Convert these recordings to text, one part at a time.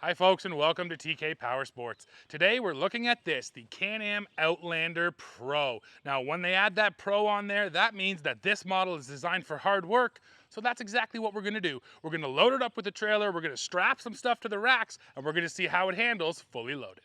Hi folks and welcome to TK Power Sports. Today we're looking at this, the Can-Am Outlander Pro. Now when they add that Pro on there, that means that this model is designed for hard work. So that's exactly what we're gonna do. We're gonna load it up with the trailer, we're gonna strap some stuff to the racks, and we're gonna see how it handles fully loaded.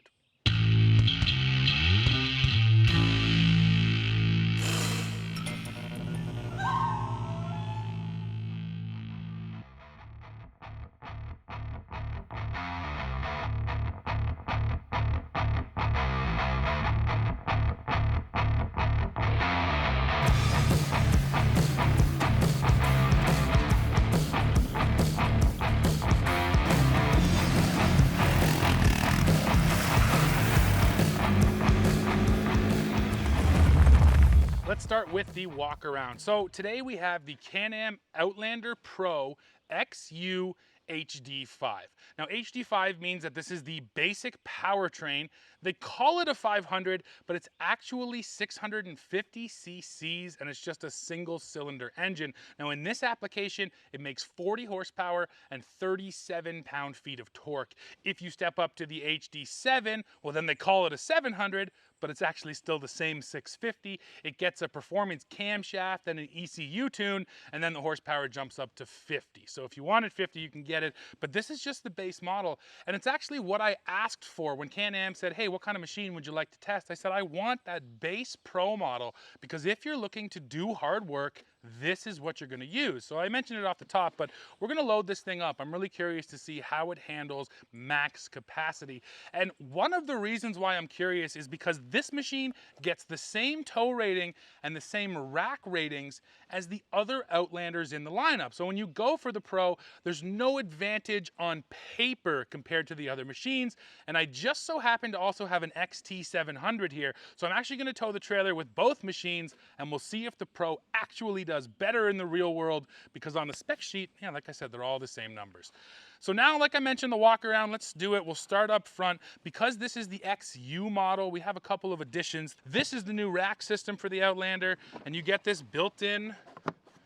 Let's start with the Walkaround. So today we have the Can-Am Outlander Pro XU HD5. Now HD5 means that this is the basic powertrain. They call it a 500, but it's actually 650 cc's and it's just a single cylinder engine. Now in this application, it makes 40 horsepower and 37 pound-feet of torque. If you step up to the HD7, well then they call it a 700, but it's actually still the same 650. It gets a performance camshaft and an ECU tune, and then the horsepower jumps up to 50. So if you wanted 50, you can get it, but this is just the base model. And it's actually what I asked for when Can-Am said, hey, what kind of machine would you like to test? I said, I want that base Pro model, because if you're looking to do hard work, this is what you're gonna use. So I mentioned it off the top, but we're gonna load this thing up. I'm really curious to see how it handles max capacity. And one of the reasons why I'm curious is because this machine gets the same tow rating and the same rack ratings as the other Outlanders in the lineup. So when you go for the Pro, there's no advantage on paper compared to the other machines. And I just so happen to also have an XT700 here. So I'm actually gonna tow the trailer with both machines, and we'll see if the Pro actually does better in the real world, because on the spec sheet, yeah, like I said, they're all the same numbers. So now, like I mentioned, the walk around, let's do it. We'll start up front. Because this is the XU model, we have a couple of additions. This is the new rack system for the Outlander, and you get this built-in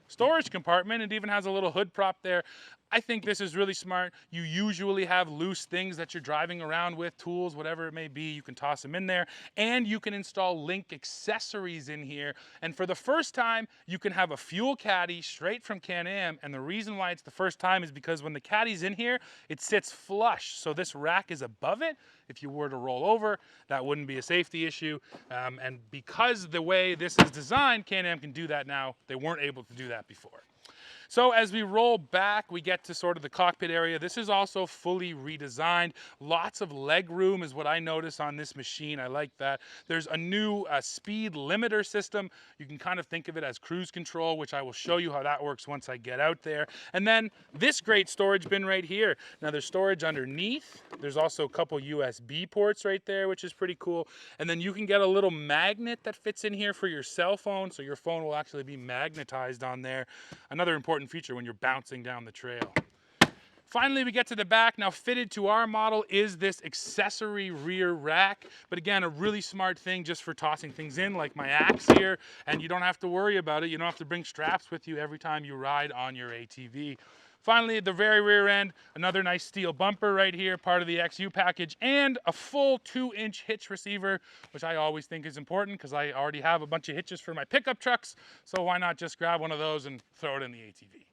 storage compartment. It even has a little hood prop there. I think this is really smart. You usually have loose things that you're driving around with, tools, whatever it may be, you can toss them in there, and you can install Link accessories in here. And for the first time, you can have a fuel caddy straight from Can-Am, and the reason why it's the first time is because when the caddy's in here, it sits flush, so this rack is above it. If you were to roll over, that wouldn't be a safety issue, and because the way this is designed, Can-Am can do that now. They weren't able to do that before. So as we roll back, we get to sort of the cockpit area. This is also fully redesigned. Lots of leg room is what I notice on this machine. I like that. There's a new speed limiter system. You can kind of think of it as cruise control, which I will show you how that works once I get out there. And then this great storage bin right here. Now there's storage underneath. There's also a couple USB ports right there, which is pretty cool. And then you can get a little magnet that fits in here for your cell phone, so your phone will actually be magnetized on there. Another important feature when you're bouncing down the trail. Finally, we get to the back. Now, fitted to our model is this accessory rear rack, but again, a really smart thing just for tossing things in, like my axe here, and you don't have to worry about it. You don't have to bring straps with you every time you ride on your ATV. Finally, at the very rear end, another nice steel bumper right here, part of the XU package, and a full 2-inch hitch receiver, which I always think is important because I already have a bunch of hitches for my pickup trucks, so why not just grab one of those and throw it in the ATV.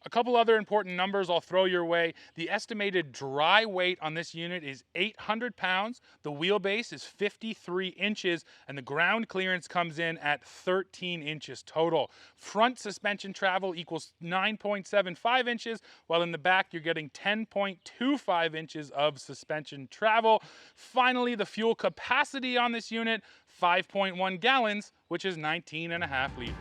A couple other important numbers I'll throw your way. The estimated dry weight on this unit is 800 pounds. The wheelbase is 53 inches, and the ground clearance comes in at 13 inches total. Front suspension travel equals 9.75 inches, while in the back you're getting 10.25 inches of suspension travel. Finally, the fuel capacity on this unit, 5.1 gallons, which is 19.5 liters.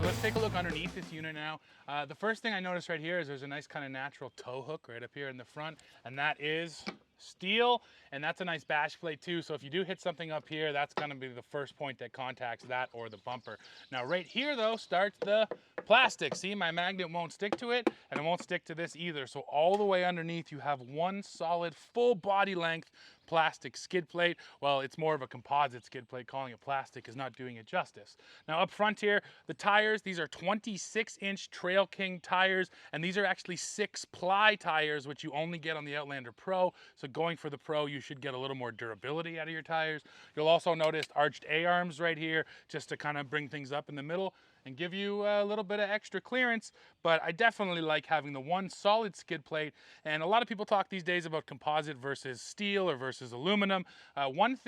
Let's take a look underneath this unit now. The first thing I notice right here is there's a nice kind of natural tow hook right up here in the front, and that is steel, and that's a nice bash plate too. So if you do hit something up here, that's going to be the first point that contacts that or the bumper. Now right here though starts the plastic. See, my magnet won't stick to it, and it won't stick to this either. So all the way underneath you have one solid full body length plastic skid plate. Well, it's more of a composite skid plate. Calling it plastic is not doing it justice. Now up front here, the tires, these are 26-inch Trail King tires, and these are actually 6-ply tires, which you only get on the Outlander Pro. So going for the Pro, you should get a little more durability out of your tires. You'll also notice arched A-arms right here, just to kind of bring things up in the middle and give you a little bit of extra clearance. But I definitely like having the one solid skid plate. And a lot of people talk these days about composite versus steel or versus aluminum. One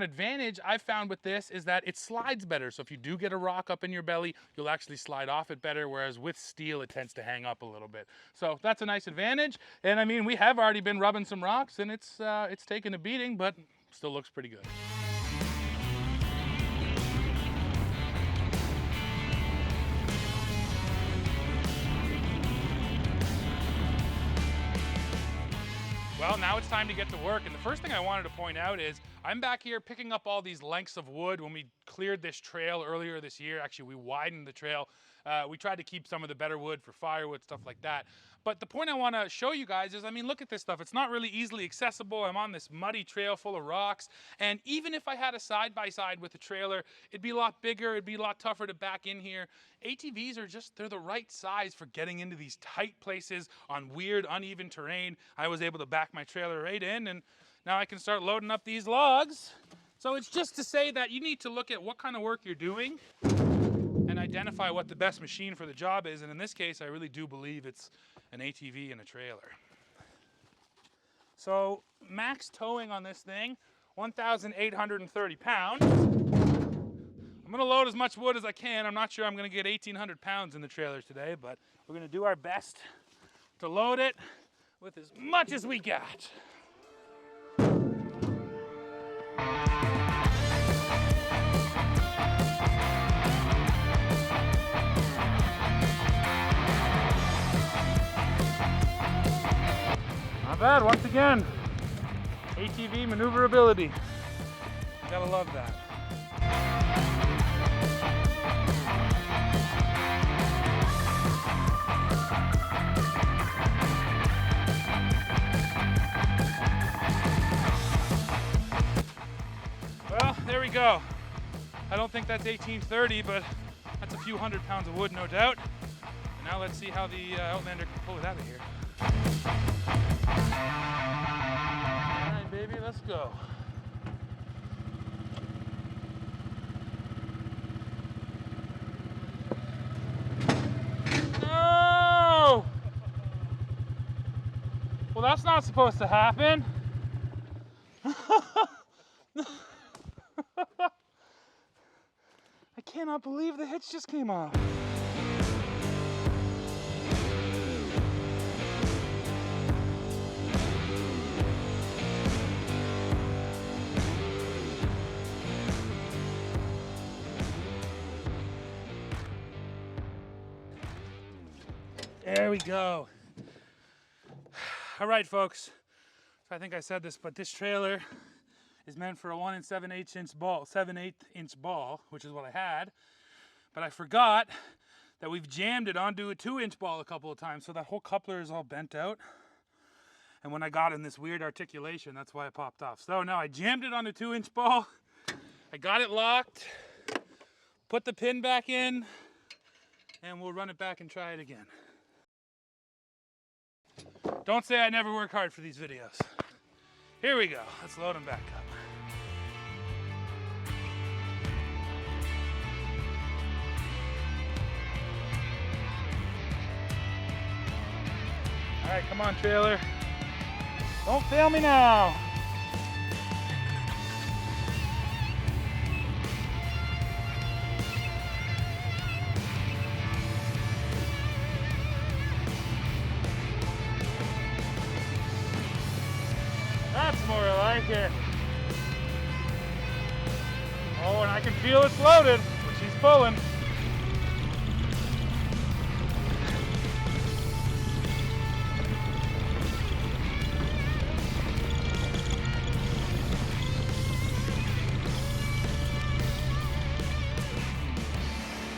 advantage I've found with this is that it slides better. So if you do get a rock up in your belly, you'll actually slide off it better, whereas with steel, it tends to hang up a little bit. So that's a nice advantage. And I mean, we have already been rubbing some rocks, and it's taken a beating, but still looks pretty good. Well, now it's time to get to work, and the first thing I wanted to point out is I'm back here picking up all these lengths of wood. When we cleared this trail earlier this year, actually we widened the trail. We tried to keep some of the better wood for firewood, stuff like that. But the point I want to show you guys is, I mean, look at this stuff. It's not really easily accessible. I'm on this muddy trail full of rocks, and even if I had a side-by-side with a trailer, it'd be a lot bigger, it'd be a lot tougher to back in here. ATVs are just, they're the right size for getting into these tight places on weird, uneven terrain. I was able to back my trailer right in, and now I can start loading up these logs. So it's just to say that you need to look at what kind of work you're doing and identify what the best machine for the job is. And in this case, I really do believe it's an ATV and a trailer. So max towing on this thing, 1,830 pounds. I'm gonna load as much wood as I can. I'm not sure I'm gonna get 1,800 pounds in the trailer today, but we're gonna do our best to load it with as much as we got. Not bad, once again. ATV maneuverability. Gotta love that. Well, there we go. I don't think that's 1830, but that's a few hundred pounds of wood, no doubt. And now let's see how the Outlander can pull it out of here. All right, baby, let's go. No! Well, that's not supposed to happen. I cannot believe the hitch just came off. There we go. All right, folks. So I think I said this, but this trailer is meant for a 1 7/8 inch ball, 7/8 inch ball, which is what I had. But I forgot that we've jammed it onto a 2-inch ball a couple of times, so that whole coupler is all bent out. And when I got in this weird articulation, that's why it popped off. So now I jammed it on a 2-inch ball. I got it locked, put the pin back in, and we'll run it back and try it again. Don't say I never work hard for these videos. Here we go. Let's load them back up. All right, come on, trailer. Don't fail me now. That's more like it. Oh, and I can feel it's loaded, but she's pulling.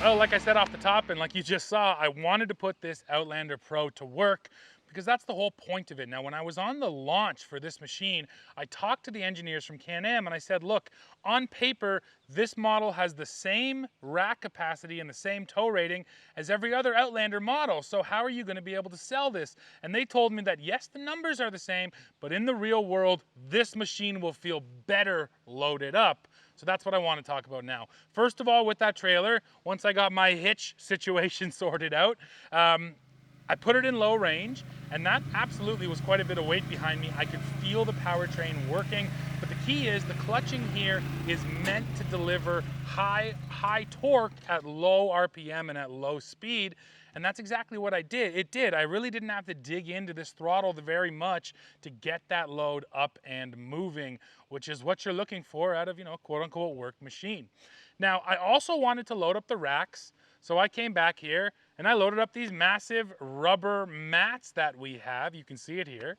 Well, like I said off the top, and like you just saw, I wanted to put this Outlander Pro to work because that's the whole point of it. Now, when I was on the launch for this machine, I talked to the engineers from Can-Am and I said, look, on paper, this model has the same rack capacity and the same tow rating as every other Outlander model. So how are you going to be able to sell this? And they told me that yes, the numbers are the same, but in the real world, this machine will feel better loaded up. So that's what I want to talk about now. First of all, with that trailer, once I got my hitch situation sorted out, I put it in low range, and that absolutely was quite a bit of weight behind me. I could feel the powertrain working, but the key is the clutching here is meant to deliver high torque at low RPM and at low speed, and that's exactly what I did. It did. I really didn't have to dig into this throttle very much to get that load up and moving, which is what you're looking for out of, quote unquote work machine. Now, I also wanted to load up the racks, so I came back here and I loaded up these massive rubber mats that we have. You can see it here.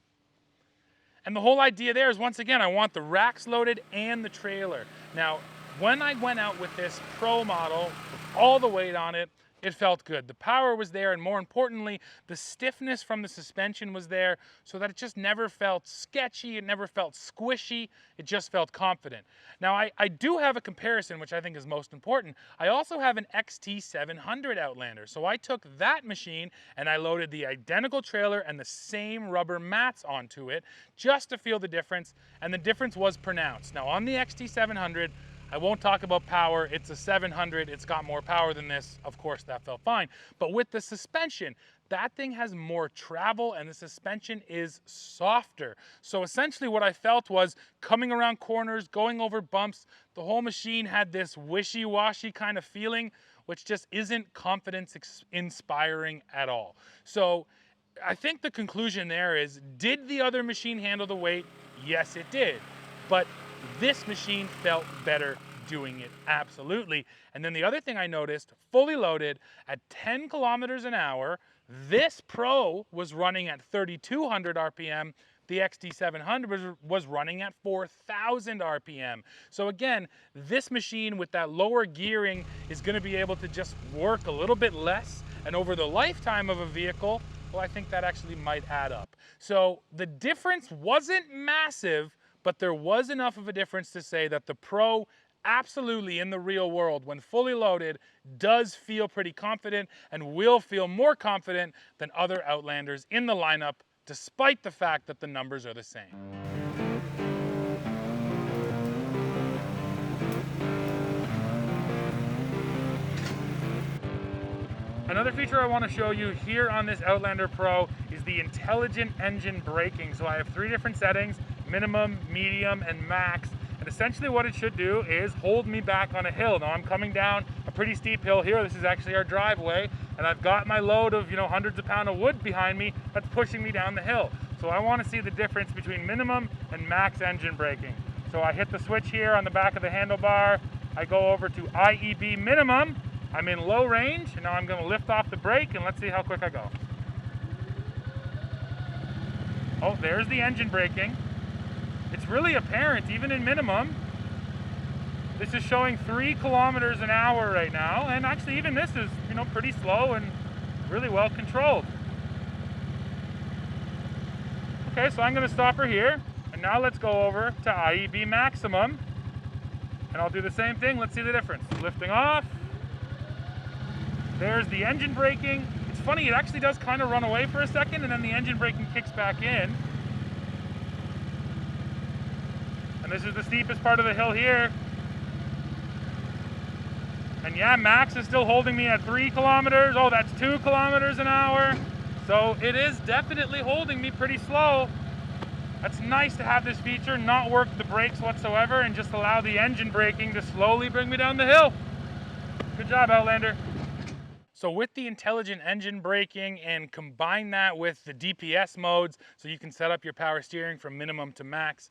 And the whole idea there is, once again, I want the racks loaded and the trailer. Now, when I went out with this Pro model, with all the weight on it, it felt good. The power was there, and more importantly, the stiffness from the suspension was there, so that it just never felt sketchy, it never felt squishy, it just felt confident. Now, I do have a comparison, which I think is most important. I also have an XT700 Outlander, so I took that machine and I loaded the identical trailer and the same rubber mats onto it, just to feel the difference, and the difference was pronounced. Now, on the XT700, I won't talk about power. It's a 700. It's got more power than this. Of course, that felt fine. But with the suspension, that thing has more travel and the suspension is softer. So essentially what I felt was coming around corners, going over bumps, the whole machine had this wishy-washy kind of feeling, which just isn't confidence inspiring at all. So I think the conclusion there is, did the other machine handle the weight? Yes, it did. But this machine felt better doing it, absolutely. And then the other thing I noticed, fully loaded at 10 kilometers an hour, this Pro was running at 3,200 RPM. The XT700 was running at 4,000 RPM. So again, this machine with that lower gearing is going to be able to just work a little bit less. And over the lifetime of a vehicle, well, I think that actually might add up. So the difference wasn't massive, but there was enough of a difference to say that the Pro absolutely in the real world, when fully loaded, does feel pretty confident and will feel more confident than other Outlanders in the lineup, despite the fact that the numbers are the same. Another feature I want to show you here on this Outlander Pro is the intelligent engine braking. So I have 3 different settings: minimum, medium, and max. And essentially what it should do is hold me back on a hill. Now I'm coming down a pretty steep hill here. This is actually our driveway. And I've got my load of, hundreds of pounds of wood behind me that's pushing me down the hill. So I want to see the difference between minimum and max engine braking. So I hit the switch here on the back of the handlebar. I go over to IEB minimum. I'm in low range, and now I'm going to lift off the brake, and let's see how quick I go. Oh, there's the engine braking. It's really apparent, even in minimum. This is showing 3 kilometers an hour right now, and actually even this is, pretty slow and really well controlled. Okay, so I'm going to stop her here, and now let's go over to IEB maximum, and I'll do the same thing. Let's see the difference. Lifting off. There's the engine braking. It's funny, it actually does kind of run away for a second, and then the engine braking kicks back in. And this is the steepest part of the hill here. And yeah, max is still holding me at 3 kilometers. Oh, that's 2 kilometers an hour. So it is definitely holding me pretty slow. That's nice to have this feature, not work the brakes whatsoever, and just allow the engine braking to slowly bring me down the hill. Good job, Outlander. So with the intelligent engine braking and combine that with the DPS modes, so you can set up your power steering from minimum to max,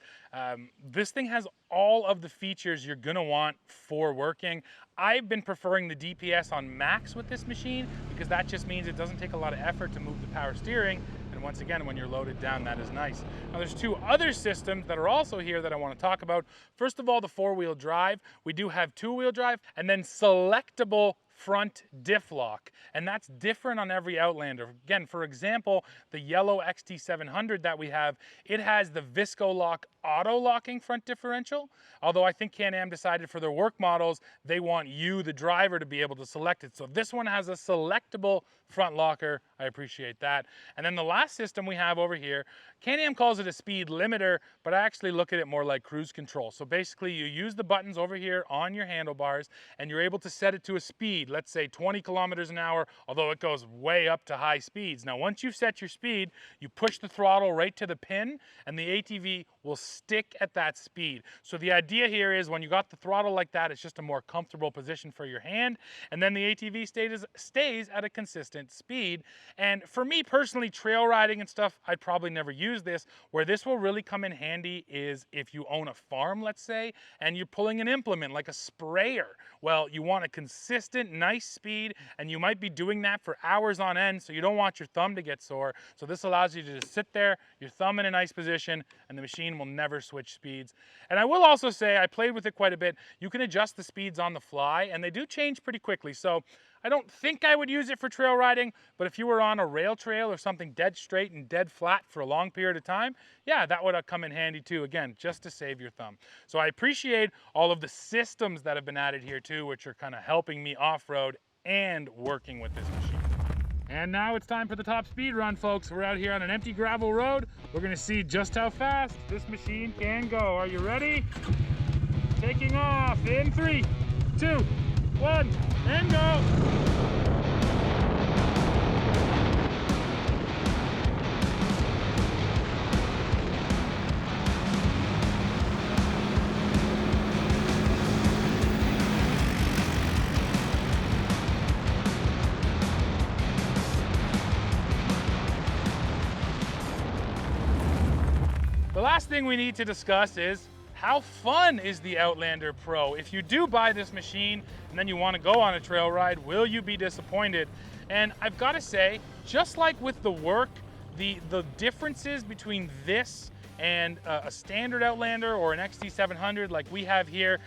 this thing has all of the features you're gonna want for working. I've been preferring the DPS on max with this machine because that just means it doesn't take a lot of effort to move the power steering. And once again, when you're loaded down, that is nice. Now there's 2 other systems that are also here that I want to talk about. First of all, the 4-wheel drive. We do have 2-wheel drive and then selectable front diff lock, and that's different on every Outlander. Again, for example, the yellow XT700 that we have, it has the Visco-Lock auto-locking front differential, although I think Can-Am decided for their work models, they want you, the driver, to be able to select it. So this one has a selectable front locker. I appreciate that. And then the last system we have over here, Can-Am calls it a speed limiter, but I actually look at it more like cruise control. So basically you use the buttons over here on your handlebars and you're able to set it to a speed, let's say 20 kilometers an hour, although it goes way up to high speeds. Now, once you've set your speed, you push the throttle right to the pin and the ATV will stick at that speed. So the idea here is when you got the throttle like that, it's just a more comfortable position for your hand, and then the ATV stays at a consistent speed. And for me personally, trail riding and stuff, I'd probably never use this. Where this will really come in handy is if you own a farm, let's say, and you're pulling an implement like a sprayer. Well, you want a consistent, nice speed, and you might be doing that for hours on end, so you don't want your thumb to get sore. So this allows you to just sit there, your thumb in a nice position, and the machine will never switch speeds. And I will also say, I played with it quite a bit. You can adjust the speeds on the fly, and they do change pretty quickly. So I don't think I would use it for trail riding, but if you were on a rail trail or something dead straight and dead flat for a long period of time, yeah, that would come in handy too, again, just to save your thumb. So I appreciate all of the systems that have been added here too, which are kind of helping me off-road and working with this machine. And now it's time for the top speed run, folks. We're out here on an empty gravel road. We're gonna see just how fast this machine can go. Are you ready? Taking off in 3, 2, 1, and go. The last thing we need to discuss is how fun is the Outlander Pro? If you do buy this machine and then you want to go on a trail ride, will you be disappointed? And I've got to say, just like with the Work, the differences between this and a standard Outlander or an XT700 like we have here,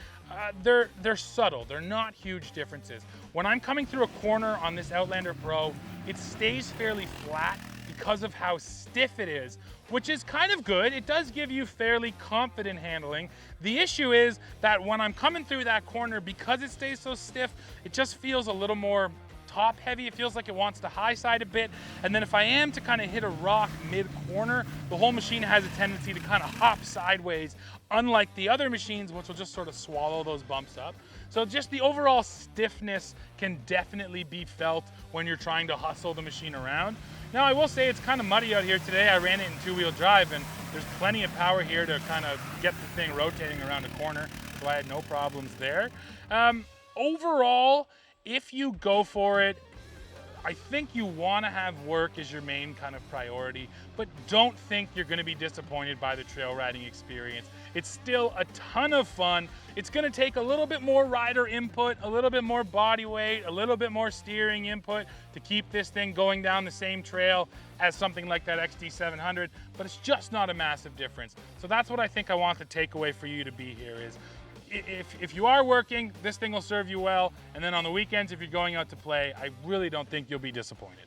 they're subtle. They're not huge differences. When I'm coming through a corner on this Outlander Pro, it stays fairly flat because of how stiff it is, which is kind of good. It does give you fairly confident handling. The issue is that when I'm coming through that corner, because it stays so stiff, it just feels a little more top heavy. It feels like it wants to high side a bit. And then if I am to kind of hit a rock mid corner, the whole machine has a tendency to kind of hop sideways, unlike the other machines, which will just sort of swallow those bumps up. So just the overall stiffness can definitely be felt when you're trying to hustle the machine around. Now I will say it's kind of muddy out here today. I ran it in two-wheel drive and there's plenty of power here to kind of get the thing rotating around a corner, so I had no problems there. Overall, if you go for it, I think you want to have work as your main kind of priority, but don't think you're going to be disappointed by the trail riding experience. It's still a ton of fun. It's going to take a little bit more rider input, a little bit more body weight, a little bit more steering input to keep this thing going down the same trail as something like that XT700, but it's just not a massive difference. So that's what I think I want the takeaway for you to be here is, if you are working, this thing will serve you well. And then on the weekends, if you're going out to play, I really don't think you'll be disappointed.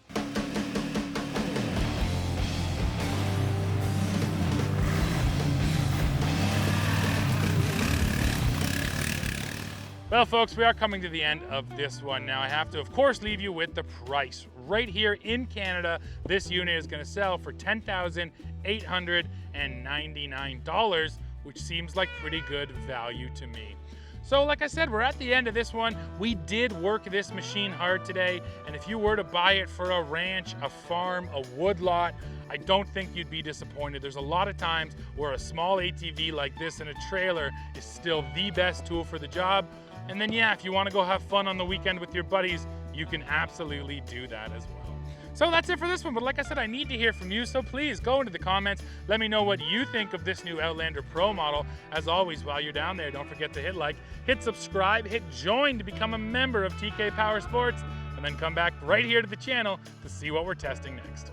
Well, folks, we are coming to the end of this one. Now, I have to, of course, leave you with the price. Right here in Canada, this unit is going to sell for $10,899, which seems like pretty good value to me. So like I said, we're at the end of this one. We did work this machine hard today, and if you were to buy it for a ranch, a farm, a woodlot, I don't think you'd be disappointed. There's a lot of times where a small ATV like this in a trailer is still the best tool for the job. And then yeah, if you want to go have fun on the weekend with your buddies, you can absolutely do that as well. So that's it for this one, but like I said, I need to hear from you, so please go into the comments, let me know what you think of this new Outlander Pro model. As always, while you're down there, don't forget to hit like, hit subscribe, hit join to become a member of TK Power Sports, and then come back right here to the channel to see what we're testing next.